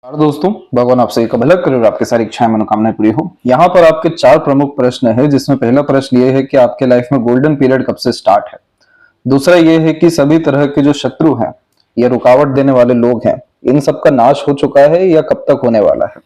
और दोस्तों, भगवान आपसे एक भला करे और आपकी सारी इच्छाएं मनोकामनाएं पूरी हो। यहाँ पर आपके चार प्रमुख प्रश्न है, जिसमें पहला प्रश्न ये है कि आपके लाइफ में गोल्डन पीरियड कब से स्टार्ट है। दूसरा ये है कि सभी तरह के जो शत्रु हैं या रुकावट देने वाले लोग हैं, इन सब का नाश हो चुका है या कब तक होने वाला है।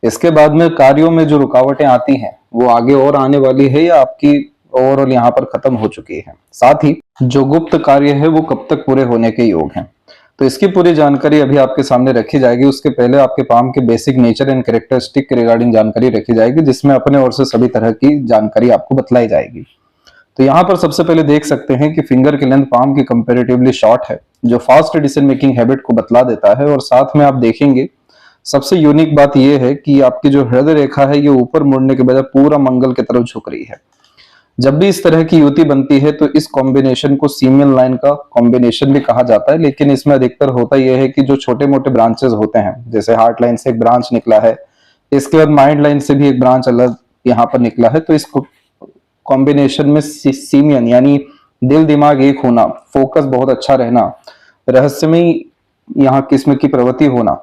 इसके बाद में कार्यों में जो रुकावटें आती हैं वो आगे और आने वाली है या आपकी ओवरऑल यहाँ पर खत्म हो चुकी है। साथ ही जो गुप्त कार्य है वो कब तक पूरे होने के योग हैं। तो इसकी पूरी जानकारी अभी आपके सामने रखी जाएगी। उसके पहले आपके पाम के बेसिक नेचर एंड कैरेक्टरिस्टिक के रिगार्डिंग जानकारी रखी जाएगी, जिसमें अपने ओर से सभी तरह की जानकारी आपको बतलाई जाएगी। तो यहाँ पर सबसे पहले देख सकते हैं कि फिंगर की लेंथ पाम की कंपेरेटिवली शॉर्ट है, जो फास्ट डिसीजन मेकिंग हैबिट को बतला देता है। और साथ में आप देखेंगे सबसे यूनिक बात यह है कि आपकी जो हृदय रेखा है ये ऊपर मुड़ने के बजाय पूरा मंगल की तरफ झुक रही है। जब भी इस तरह की युति बनती है तो इस कॉम्बिनेशन को सीमियन लाइन का कॉम्बिनेशन भी कहा जाता है, लेकिन इसमें अधिकतर होता यह है कि जो छोटे मोटे ब्रांचेस होते हैं, जैसे हार्ट लाइन से एक ब्रांच निकला है, इसके बाद माइंड लाइन से भी एक ब्रांच अलग यहाँ पर निकला है, तो इस कॉम्बिनेशन में सीमियन यानी दिल दिमाग एक होना, फोकस बहुत अच्छा रहना, रहस्यमय यहाँ किस्म की प्रवृत्ति होना,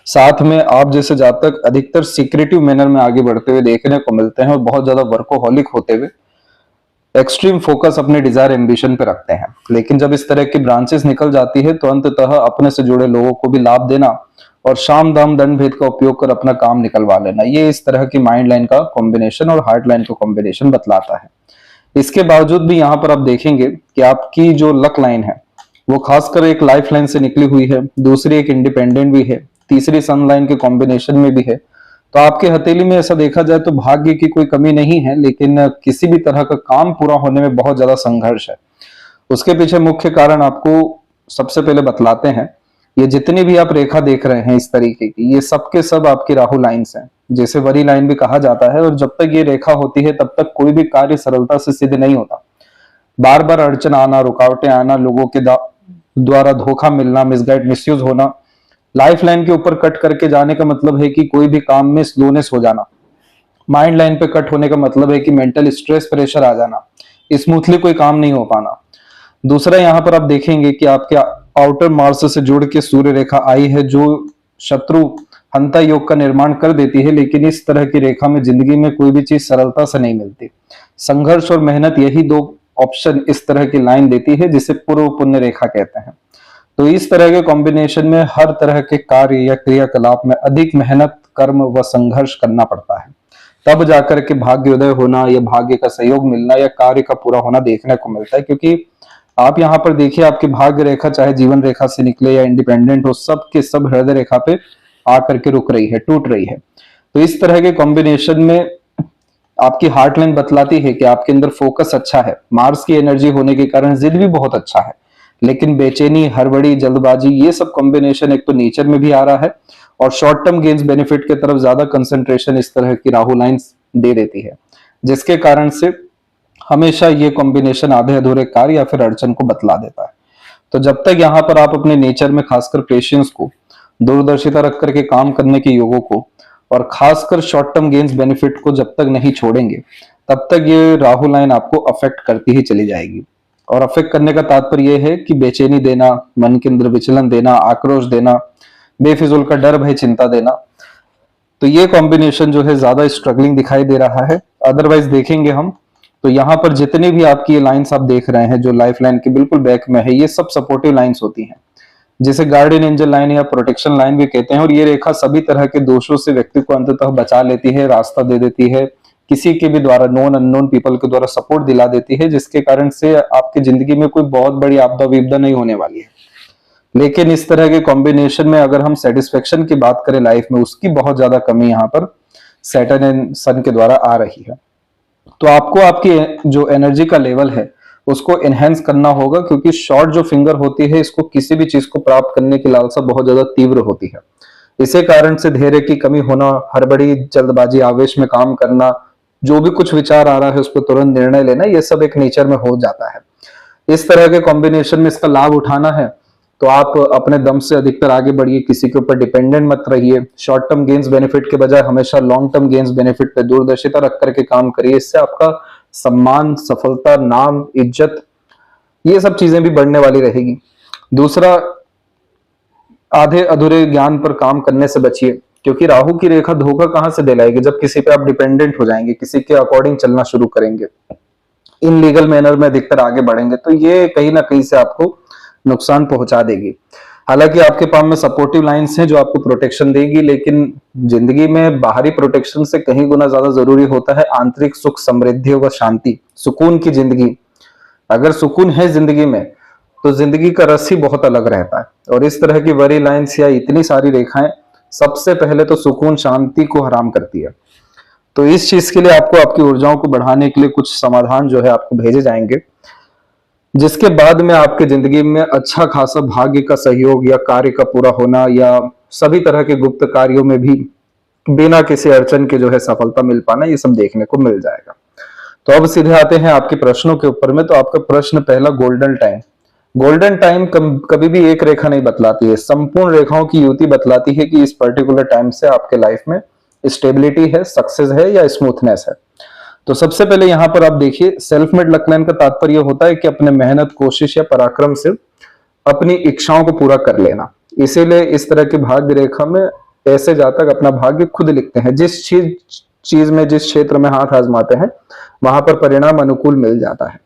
साथ में आप जैसे जातक अधिकतर सीक्रेटिव मैनर में आगे बढ़ते हुए देखने को मिलते हैं और बहुत ज्यादा वर्कोहॉलिक होते हुए एक्सट्रीम फोकस अपने डिजायर एम्बिशन पे रखते हैं। लेकिन जब इस तरह की ब्रांचेस निकल जाती है तो अंततः अपने से जुड़े लोगों को भी लाभ देना और शाम दाम दंड भेद का उपयोग कर अपना काम निकलवा लेना, ये इस तरह की माइंड लाइन का कॉम्बिनेशन और हार्ट लाइन का कॉम्बिनेशन बतलाता है। इसके बावजूद भी यहाँ पर आप देखेंगे कि आपकी जो लक लाइन है वो खासकर एक लाइफ लाइन से निकली हुई है, दूसरी एक इंडिपेंडेंट भी है, तीसरी सन लाइन के कॉम्बिनेशन में भी है। तो आपके हथेली में ऐसा देखा जाए तो भाग्य की कोई कमी नहीं है, लेकिन किसी भी तरह का काम पूरा होने में बहुत ज्यादा संघर्ष है। उसके पीछे मुख्य कारण आपको सबसे पहले बतलाते हैं। ये जितनी भी आप रेखा देख रहे हैं इस तरीके की, ये सब के सब आपकी राहु लाइन्स हैं, जैसे वरी लाइन भी कहा जाता है। और जब तक ये रेखा होती है तब तक कोई भी कार्य सरलता से सिद्ध नहीं होता। बार बार अड़चन आना, रुकावटें आना, लोगों के द्वारा धोखा मिलना, मिसगाइड मिसयूज होना, लाइफ लाइन के ऊपर कट करके जाने का मतलब है कि कोई भी काम में स्लोनेस हो जाना, माइंड लाइन पे कट होने का मतलब है कि मेंटल स्ट्रेस प्रेशर आ जाना, स्मूथली कोई काम नहीं हो पाना। दूसरा यहाँ पर आप देखेंगे कि आपके आउटर मार्स से जुड़ के सूर्य रेखा आई है, जो शत्रु हंता योग का निर्माण कर देती है। लेकिन इस तरह की रेखा में जिंदगी में कोई भी चीज सरलता से नहीं मिलती। संघर्ष और मेहनत, यही दो ऑप्शन इस तरह की लाइन देती है, जिसे पूर्व पुण्य रेखा कहते हैं। तो इस तरह के कॉम्बिनेशन में हर तरह के कार्य या क्रियाकलाप में अधिक मेहनत, कर्म व संघर्ष करना पड़ता है, तब जाकर के भाग्योदय होना या भाग्य का सहयोग मिलना या कार्य का पूरा होना देखने को मिलता है। क्योंकि आप यहाँ पर देखिए, आपकी भाग्य रेखा चाहे जीवन रेखा से निकले या इंडिपेंडेंट हो, सब के सब हृदय रेखा पे आकर के रुक रही है, टूट रही है। तो इस तरह के कॉम्बिनेशन में आपकी हार्ट लाइन बतलाती है कि आपके अंदर फोकस अच्छा है, मार्स की एनर्जी होने के कारण जिद भी बहुत अच्छा है, लेकिन बेचैनी, हड़बड़ी, जल्दबाजी, ये सब कॉम्बिनेशन एक तो नेचर में भी आ रहा है और शॉर्ट टर्म गेन्स बेनिफिट की तरफ ज्यादा कंसंट्रेशन इस तरह की राहु लाइंस दे देती है, जिसके कारण से हमेशा ये कॉम्बिनेशन आधे अधूरे कार्य या फिर अड़चन को बतला देता है। तो जब तक यहाँ पर आप अपने नेचर में खासकर पेशेंस को, दूरदर्शिता रख करके काम करने के योगों को और खासकर शॉर्ट टर्म गेन्स बेनिफिट को जब तक नहीं छोड़ेंगे, तब तक ये राहु लाइन आपको अफेक्ट करती ही चली जाएगी। और अफेक्ट करने का तात्पर्य यह है कि बेचैनी देना, मन के अंदर विचलन देना, आक्रोश देना, बेफिजूल का डर भय चिंता देना। तो ये कॉम्बिनेशन जो है ज्यादा स्ट्रगलिंग दिखाई दे रहा है। अदरवाइज देखेंगे हम तो यहाँ पर जितनी भी आपकी ये लाइंस आप देख रहे हैं जो लाइफ लाइन के बिल्कुल बैक में है, ये सब सपोर्टिव लाइंस होती हैं, जिसे गार्डियन एंजल लाइन या प्रोटेक्शन लाइन भी कहते हैं। और ये रेखा सभी तरह के दोषों से व्यक्ति को अंततः बचा लेती है, रास्ता दे देती है, किसी के भी द्वारा, नोन अननोन पीपल के द्वारा सपोर्ट दिला देती है, जिसके कारण से आपकी जिंदगी में कोई बहुत बड़ी आपदा विपदा नहीं होने वाली है। लेकिन इस तरह के कॉम्बिनेशन में अगर हम सेटिस्फेक्शन की बात करें लाइफ में, उसकी बहुत ज्यादा कमी यहाँ पर सैटर्न एंड सन के द्वारा आ रही है। तो आपको आपकी जो एनर्जी का लेवल है उसको एनहेंस करना होगा, क्योंकि शॉर्ट जो फिंगर होती है इसको किसी भी चीज को प्राप्त करने की लालसा बहुत ज्यादा तीव्र होती है। इसी कारण से धैर्य की कमी होना, हड़बड़ी, जल्दबाजी, आवेश में काम करना, जो भी कुछ विचार आ रहा है उस पर तुरंत निर्णय लेना, ये सब एक नेचर में हो जाता है। इस तरह के कॉम्बिनेशन में इसका लाभ उठाना है तो आप अपने दम से अधिकतर आगे बढ़िए, किसी के ऊपर डिपेंडेंट मत रहिए। शॉर्ट टर्म गेन्स बेनिफिट के बजाय हमेशा लॉन्ग टर्म गेन्स बेनिफिट पे दूरदर्शिता रख करके काम करिए। इससे आपका सम्मान, सफलता, नाम, इज्जत, ये सब चीजें भी बढ़ने वाली रहेगी। दूसरा, आधे अधूरे ज्ञान पर काम करने से बचिए, क्योंकि राहु की रेखा धोखा कहां से दिलाएगी जब किसी पे आप डिपेंडेंट हो जाएंगे, किसी के अकॉर्डिंग चलना शुरू करेंगे, इन लीगल मैनर में अधिकतर आगे बढ़ेंगे, तो ये कहीं ना कहीं से आपको नुकसान पहुंचा देगी। हालांकि आपके पास में सपोर्टिव लाइंस हैं जो आपको प्रोटेक्शन देगी, लेकिन जिंदगी में बाहरी प्रोटेक्शन से कहीं गुना ज्यादा जरूरी होता है आंतरिक सुख, समृद्धि व शांति, सुकून की जिंदगी। अगर सुकून है जिंदगी में तो जिंदगी का रस ही बहुत अलग रहता है। और इस तरह की वरी लाइंस या इतनी सारी रेखाएं सबसे पहले तो सुकून, शांति को हराम करती है। तो इस चीज के लिए आपको आपकी ऊर्जाओं को बढ़ाने के लिए कुछ समाधान जो है आपको भेजे जाएंगे, जिसके बाद में आपके जिंदगी में अच्छा खासा भाग्य का सहयोग या कार्य का पूरा होना या सभी तरह के गुप्त कार्यों में भी बिना किसी अड़चन के जो है सफलता मिल पाना, ये सब देखने को मिल जाएगा। तो अब सीधे आते हैं आपके प्रश्नों के ऊपर में। तो आपका प्रश्न पहला, गोल्डन टाइम। गोल्डन टाइम कभी भी एक रेखा नहीं बतलाती है, संपूर्ण रेखाओं की युति बतलाती है कि इस पर्टिकुलर टाइम से आपके लाइफ में स्टेबिलिटी है, सक्सेस है या स्मूथनेस है। तो सबसे पहले यहां पर आप देखिए, सेल्फ मेड लक लाइन का तात्पर्य होता है कि अपने मेहनत, कोशिश या पराक्रम से अपनी इच्छाओं को पूरा कर लेना। इसीलिए इस तरह की भाग्य रेखा में ऐसे जातक अपना भाग्य खुद लिखते हैं। जिस चीज में, जिस क्षेत्र में हाथ आजमाते हैं वहां पर परिणाम अनुकूल मिल जाता है।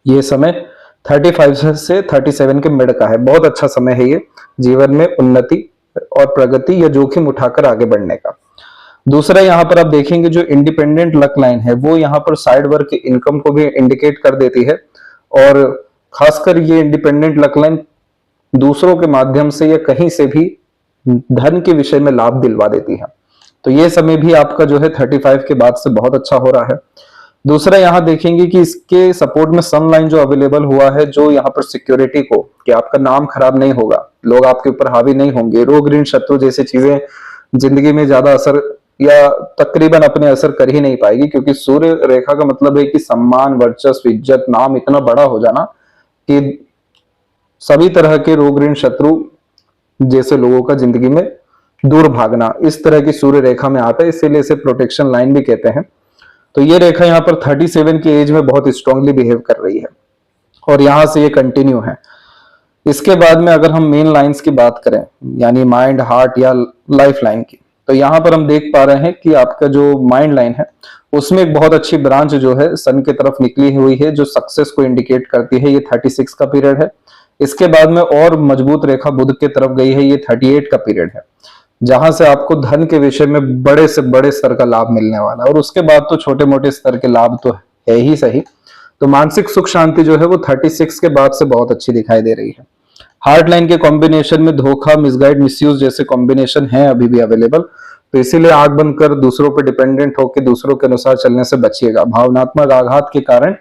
ये समय 35 से 37 के मिड का है, बहुत अच्छा समय है ये जीवन में उन्नति और प्रगति या जोखिम उठाकर आगे बढ़ने का। दूसरा, यहाँ पर आप देखेंगे जो इंडिपेंडेंट लक लाइन है वो यहाँ पर साइड वर्क इनकम को भी इंडिकेट कर देती है, और खासकर ये इंडिपेंडेंट लक लाइन दूसरों के माध्यम से या कहीं से भी धन के विषय में लाभ दिलवा देती है। तो ये समय भी आपका जो है 35 के बाद से बहुत अच्छा हो रहा है। दूसरा, यहाँ देखेंगे कि इसके सपोर्ट में सन लाइन जो अवेलेबल हुआ है, जो यहाँ पर सिक्योरिटी को, कि आपका नाम खराब नहीं होगा, लोग आपके ऊपर हावी नहीं होंगे, रोग, ऋण, शत्रु जैसी चीजें जिंदगी में ज्यादा असर या तकरीबन अपने असर कर ही नहीं पाएगी, क्योंकि सूर्य रेखा का मतलब है कि सम्मान, वर्चस्व, इज्जत, नाम इतना बड़ा हो जाना कि सभी तरह के रोग, ऋण, शत्रु जैसे लोगों का जिंदगी में दूर भागना, इस तरह की सूर्य रेखा में आता है, इसीलिए इसे प्रोटेक्शन लाइन भी कहते हैं। तो ये रेखा यहाँ पर 37 की एज में बहुत स्ट्रांगली बिहेव कर रही है और यहां से ये कंटिन्यू है। इसके बाद में अगर हम मेन लाइंस की बात करें, यानी माइंड, हार्ट या लाइफ लाइन की, तो यहाँ पर हम देख पा रहे हैं कि आपका जो माइंड लाइन है उसमें एक बहुत अच्छी ब्रांच जो है सन की तरफ निकली हुई है, जो सक्सेस को इंडिकेट करती है। ये 36 का पीरियड है। इसके बाद में और मजबूत रेखा बुध की तरफ गई है, ये 38 का पीरियड है, जहां से आपको धन के विषय में बड़े से बड़े स्तर का लाभ मिलने वाला है। और उसके बाद तो छोटे मोटे स्तर के लाभ तो है ही सही। तो मानसिक सुख शांति जो है वो 36 के बाद से बहुत अच्छी दिखाई दे रही है। हार्ट लाइन के कॉम्बिनेशन में धोखा, मिसगाइड, मिसयूज जैसे कॉम्बिनेशन है अभी भी अवेलेबल। तो इसीलिए आंख बंद कर दूसरों पर डिपेंडेंट होकर दूसरों के अनुसार चलने से बचिएगा। भावनात्मक आघात के कारण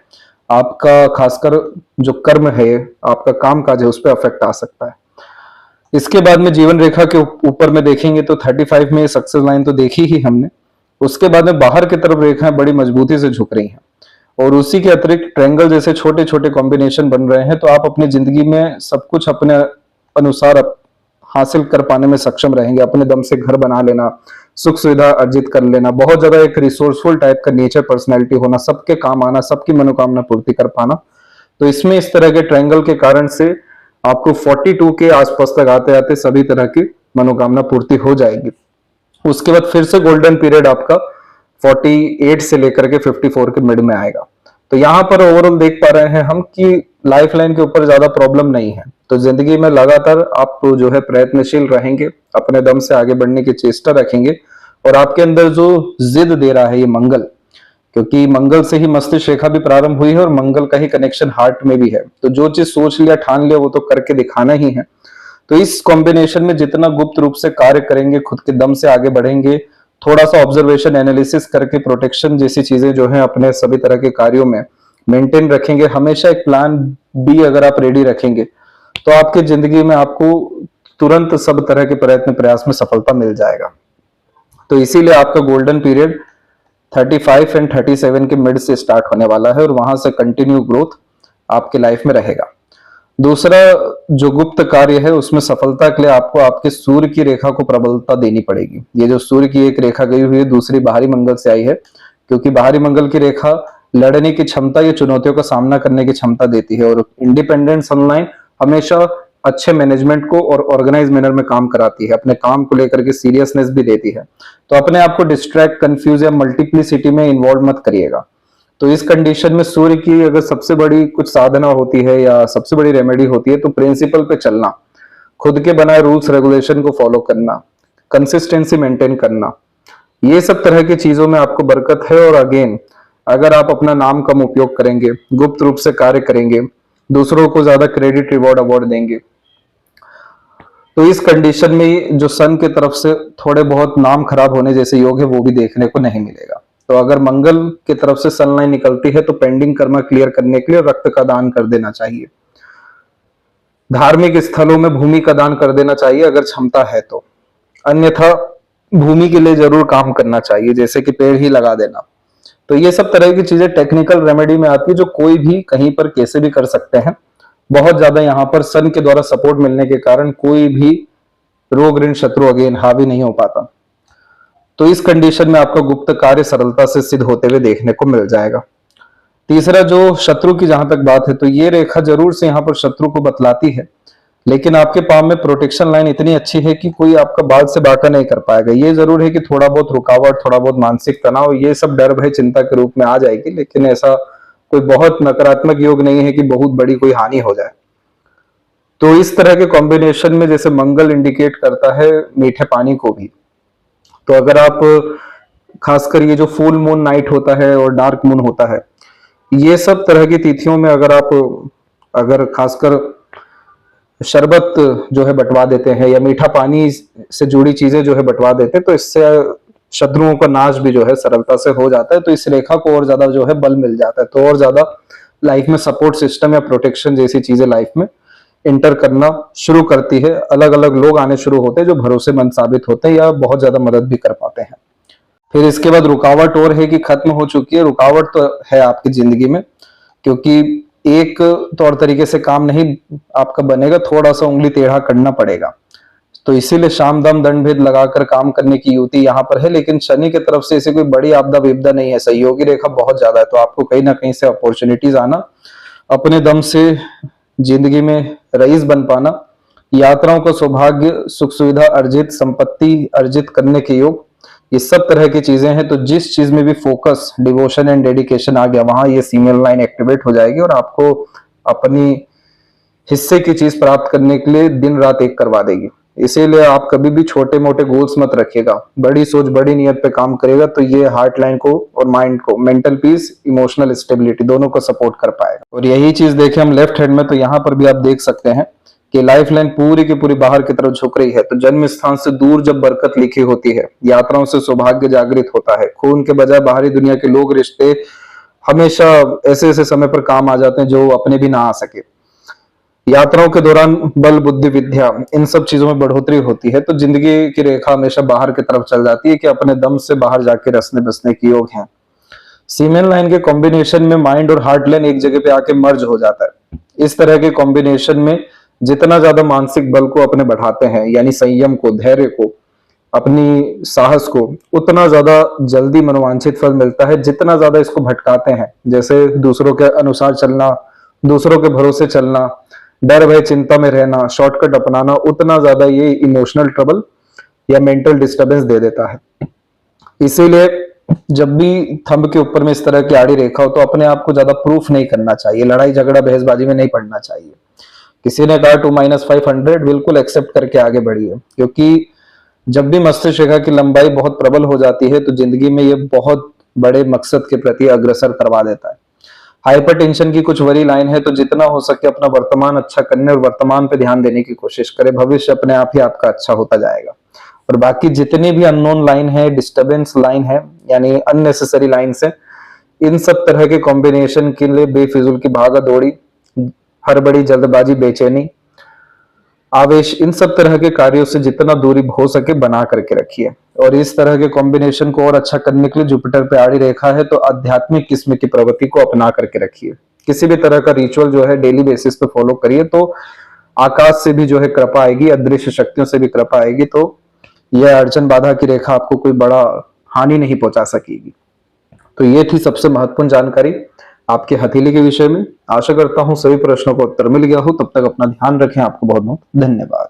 आपका, खासकर जो कर्म है, आपका काम काज है, उस पर अफेक्ट आ सकता है। इसके बाद में जीवन रेखा के ऊपर में देखेंगे तो 35 में सक्सेस लाइन तो देखी ही हमने। उसके बाद में बाहर की तरफ रेखाएं बड़ी मजबूती से झुक रही हैं, और उसी के अतिरिक्त ट्रायंगल जैसे छोटे छोटे कॉम्बिनेशन बन रहे हैं। तो आप अपनी जिंदगी में सब कुछ अपने अनुसार हासिल कर पाने में सक्षम रहेंगे। अपने दम से घर बना लेना, सुख सुविधा अर्जित कर लेना, बहुत ज्यादा एक रिसोर्सफुल टाइप का नेचर, पर्सनैलिटी होना, सबके काम आना, सबकी मनोकामना पूर्ति कर पाना। तो इसमें इस तरह के ट्रायंगल के कारण से आपको 42 के आसपास तक आते आते सभी तरह की मनोकामना पूर्ति हो जाएगी। उसके बाद फिर से गोल्डन पीरियड आपका 48 से लेकर के 54 के मिड में आएगा। तो यहाँ पर ओवरऑल देख पा रहे हैं हम कि लाइफ लाइन के ऊपर ज्यादा प्रॉब्लम नहीं है। तो जिंदगी में लगातार आप जो है प्रयत्नशील रहेंगे, अपने दम से आगे बढ़ने की चेष्टा रखेंगे, और आपके अंदर जो जिद दे रहा है ये मंगल, क्योंकि मंगल से ही मस्तिष्क रेखा भी प्रारंभ हुई है और मंगल का ही कनेक्शन हार्ट में भी है। तो जो चीज सोच लिया, ठान लिया, वो तो करके दिखाना ही है। तो इस कॉम्बिनेशन में जितना गुप्त रूप से कार्य करेंगे, खुद के दम से आगे बढ़ेंगे, थोड़ा सा ऑब्जर्वेशन, एनालिसिस करके प्रोटेक्शन जैसी चीजें जो है अपने सभी तरह के कार्यों में मेंटेन रखेंगे, हमेशा एक प्लान बी अगर आप रेडी रखेंगे, तो आपकी जिंदगी में आपको तुरंत सब तरह के प्रयत्न प्रयास में सफलता मिल जाएगा। तो इसीलिए आपका गोल्डन पीरियड 35 एंड 37 के मिड से स्टार्ट होने वाला है, और वहां से कंटिन्यू ग्रोथ आपके लाइफ में रहेगा। दूसरा जो गुप्त कार्य है उसमें सफलता के लिए आपको आपके सूर्य की रेखा को प्रबलता देनी पड़ेगी। ये जो सूर्य की एक रेखा गई हुई है, दूसरी बाहरी मंगल से आई है, क्योंकि बाहरी मंगल की रेखा लड़ने की क्षमता या चुनौतियों का सामना करने की क्षमता देती है, और इंडिपेंडेंट सनलाइन हमेशा अच्छे मैनेजमेंट को और ऑर्गेनाइज मैनर में काम कराती है, अपने काम को लेकर के सीरियसनेस भी देती है। तो अपने आप को डिस्ट्रैक्ट, कंफ्यूज या मल्टीप्लिसिटी में इन्वॉल्व मत करिएगा। तो इस कंडीशन में सूर्य की अगर सबसे बड़ी कुछ साधना होती है या सबसे बड़ी रेमेडी होती है तो प्रिंसिपल पे चलना, खुद के बनाए रूल्स रेगुलेशन को फॉलो करना, कंसिस्टेंसी मेंटेन करना, ये सब तरह की चीजों में आपको बरकत है। और अगेन, अगर आप अपना नाम कम उपयोग करेंगे, गुप्त रूप से कार्य करेंगे, दूसरों को ज्यादा क्रेडिट, रिवॉर्ड, अवार्ड देंगे, तो इस कंडीशन में जो सन की तरफ से थोड़े बहुत नाम खराब होने जैसे योग है वो भी देखने को नहीं मिलेगा। तो अगर मंगल की तरफ से सनलाइन निकलती है तो पेंडिंग कर्म क्लियर करने के लिए रक्त का दान कर देना चाहिए। धार्मिक स्थलों में भूमि का दान कर देना चाहिए अगर क्षमता है तो, अन्यथा भूमि के लिए जरूर काम करना चाहिए, जैसे कि पेड़ ही लगा देना। तो ये सब तरह की चीजें टेक्निकल रेमेडी में आती है जो कोई भी कहीं पर कैसे भी कर सकते हैं। बहुत ज्यादा यहाँ पर सन के द्वारा सपोर्ट मिलने के कारण कोई भी रोग, ऋण, शत्रु अगेन हावी नहीं हो पाता। तो इस कंडीशन में आपका गुप्त कार्य सरलता से सिद्ध होते हुए देखने को मिल जाएगा। तीसरा, जो शत्रु की जहां तक बात है, तो ये रेखा जरूर से यहाँ पर शत्रु को बतलाती है, लेकिन आपके पाम में प्रोटेक्शन लाइन इतनी अच्छी है कि कोई आपका बाल से बाका नहीं कर पाएगा। ये जरूर है कि थोड़ा बहुत रुकावट, थोड़ा बहुत मानसिक तनाव, ये सब डर, भय, चिंता के रूप में आ जाएगी, लेकिन ऐसा कोई बहुत नकारात्मक योग नहीं है कि बहुत बड़ी कोई हानि हो जाए। तो इस तरह के कॉम्बिनेशन में जैसे मंगल इंडिकेट करता है मीठे पानी को भी, तो अगर आप खासकर ये जो फुल मून नाइट होता है और डार्क मून होता है, ये सब तरह की तिथियों में अगर खासकर शरबत जो है बंटवा देते हैं या मीठा पानी से जुड़ी चीजें जो है बंटवा देते हैं, तो इससे शत्रुओं का नाश भी जो है सरलता से हो जाता है। तो इस रेखा को और ज्यादा जो है बल मिल जाता है, तो और ज्यादा लाइफ में सपोर्ट सिस्टम या प्रोटेक्शन जैसी चीजें लाइफ में इंटर करना शुरू करती है। अलग अलग लोग आने शुरू होते हैं जो भरोसेमंद साबित होते हैं या बहुत ज्यादा मदद भी कर पाते हैं। फिर इसके बाद रुकावट और है कि खत्म हो चुकी है। रुकावट तो है आपकी जिंदगी में, क्योंकि एक तौर तरीके से काम नहीं आपका बनेगा, थोड़ा सा उंगली टेढ़ा करना पड़ेगा। तो इसीलिए शाम दाम दंड भेद लगाकर काम करने की युक्ति यहाँ पर है, लेकिन शनि की तरफ से ऐसी कोई बड़ी आपदा विपदा नहीं है, सहयोगी रेखा बहुत ज्यादा है। तो आपको कहीं ना कहीं से अपॉर्चुनिटीज आना, अपने दम से जिंदगी में रईस बन पाना, यात्राओं का सौभाग्य, सुख सुविधा अर्जित, संपत्ति अर्जित करने के योग, ये सब तरह की चीजें हैं। तो जिस चीज में भी फोकस, डिवोशन एंड डेडिकेशन आ गया, वहां ये फीमेल लाइन एक्टिवेट हो जाएगी और आपको अपनी हिस्से की चीज प्राप्त करने के लिए दिन रात एक करवा देगी। इसीलिए आप कभी भी छोटे मोटे गोल्स मत रखिएगा, बड़ी सोच, बड़ी नियत पे काम करेगा तो ये हार्ट लाइन को और माइंड को, मेंटल पीस, इमोशनल स्टेबिलिटी दोनों को सपोर्ट कर पाएगा। और यही चीज देखें हम लेफ्ट हैंड में, तो यहाँ पर भी आप देख सकते हैं कि लाइफ लाइन पूरी की पूरी बाहर की तरफ झुक रही है। तो जन्म स्थान से दूर जब बरकत लिखी होती है, यात्राओं से सौभाग्य जागृत होता है, खून के बजाय बाहरी दुनिया के लोग, रिश्ते हमेशा ऐसे ऐसे समय पर काम आ जाते हैं जो अपने भी ना आ सके। यात्राओं के दौरान बल, बुद्धि, विद्या, इन सब चीजों में बढ़ोतरी होती है। तो जिंदगी की रेखा हमेशा बाहर की तरफ चल जाती है कि अपने दम से बाहर जाके रसने बसने की योग है। सीमेन लाइन के कॉम्बिनेशन में माइंड और हार्ट लाइन एक जगह पे आके मर्ज हो जाता है। इस तरह के कॉम्बिनेशन में जितना ज्यादा मानसिक बल को अपने बढ़ाते हैं, यानी संयम को, धैर्य को, अपनी साहस को, उतना ज्यादा जल्दी मनोवांछित फल मिलता है। जितना ज्यादा इसको भटकाते हैं, जैसे दूसरों के अनुसार चलना, दूसरों के भरोसे चलना, डर, भय, चिंता में रहना, शॉर्टकट अपनाना, उतना ज्यादा ये इमोशनल ट्रबल या मेंटल डिस्टरबेंस दे देता है। इसीलिए जब भी थंब के ऊपर में इस तरह की आड़ी रेखा हो तो अपने आप को ज्यादा प्रूफ नहीं करना चाहिए, लड़ाई झगड़ा बहसबाजी में नहीं पड़ना चाहिए। किसी ने कहा 2-500, बिल्कुल एक्सेप्ट करके आगे बढ़िए, क्योंकि जब भी मस्तिष्क रेखा की लंबाई बहुत प्रबल हो जाती है तो जिंदगी में ये बहुत बड़े मकसद के प्रति अग्रसर करवा देता है। हाइपरटेंशन की कुछ वरी लाइन है, तो जितना हो सके अपना वर्तमान अच्छा करने और वर्तमान पे ध्यान देने की कोशिश करें, भविष्य अपने आप ही आपका अच्छा होता जाएगा। और बाकी जितनी भी अननोन लाइन है, डिस्टर्बेंस लाइन है, यानी अननेसेसरी लाइन है, इन सब तरह के कॉम्बिनेशन के लिए बेफिजूल की भागा दौड़ी, हड़बड़ी, जल्दबाजी, बेचैनी, आवेश, इन सब तरह के कार्यों से जितना दूरी हो सके बना करके रखिए। और इस तरह के कॉम्बिनेशन को और अच्छा करने के लिए जुपिटर पे आड़ी रेखा है, तो आध्यात्मिक किस्म की प्रवृत्ति को अपना करके रखिए। किसी भी तरह का रिचुअल जो है डेली बेसिस पे फॉलो करिए, तो आकाश से भी जो है कृपा आएगी, अदृश्य शक्तियों से भी कृपा आएगी। तो यह अड़चन बाधा की रेखा आपको कोई बड़ा हानि नहीं पहुंचा सकेगी। तो ये थी सबसे महत्वपूर्ण जानकारी। आपके हथेली के विषय में। आशा करता हूं सभी प्रश्नों का उत्तर मिल गया हो। तब तक अपना ध्यान रखें। आपको बहुत बहुत धन्यवाद।